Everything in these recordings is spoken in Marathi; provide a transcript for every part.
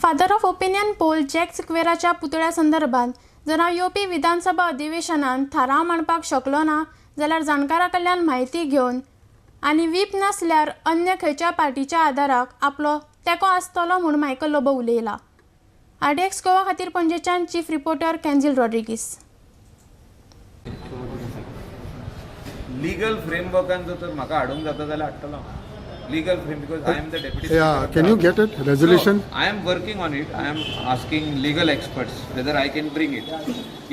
Father of opinion poll Jack सिक्वेराच्या पुतळ्यासंदर्भात जर हांव येवपी विधानसभा अधिवेशनात थाराव मांडपाक शकलो ना जाल्यार जाणकारा कडल्यान म्हायती घेवन आनी व्हीप नासल्यार अन्य खंयच्या पार्टीच्या आदाराक आपलो तेंको आसतलो म्हूण मायकल लोबो उलयला. RDX गोवा खातीर पणजेच्यान चीफ रिपोर्टर कॅन्झिल रॉड्रिगीस. लीगल फ्रेमवर्कान जर म्हाका हाडूंक जाता जाल्यार हाडटलो. Legal frame, because I am the deputy. Yeah, can you get it? Resolution? No, I am working on it. I am asking legal experts whether I can bring it.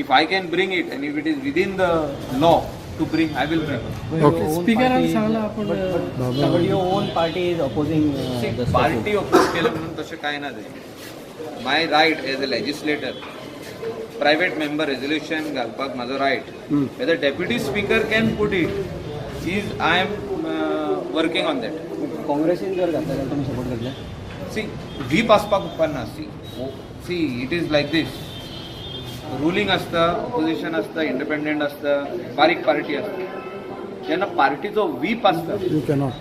If I can bring it and if it is within the law to bring, I will bring it. Okay. Speaker but your own party is opposing the Party oppose केलं म्हणून तसे काय ना जाय. My right as a legislator, private member resolution घालपाक माझो right. Whether deputy speaker can put it is I am working on that. काँग्रेसीन जर घातला जाल्यार तुम्ही सपोर्ट करतले? See, व्हीप आसपाक उपकारना. See, it is like this. Ruling असता, ऑपोजिशन असता, इंडिपेंडेंट असता, बारीक पार्टी असता. जेन्ना पार्टीचो व्हीप असता, You cannot.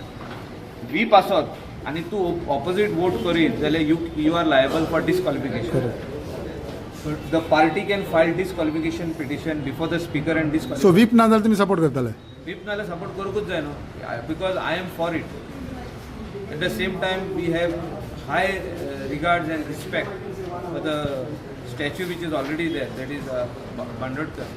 व्हीप आसत आनी तूं ऑपोजीट वोट करीत जाल्यार you are liable for disqualification. Correct. The party can file disqualification petition before the speaker and disqualification. So whip ना जाल्यार तुम्ही सपोर्ट करतले? व्हीप नाल्यार सपोर्ट करूंकूच जाय न्हू, because I am for it. At the same time, we have high regards and respect for the statue which is already there, that is Bandodkar.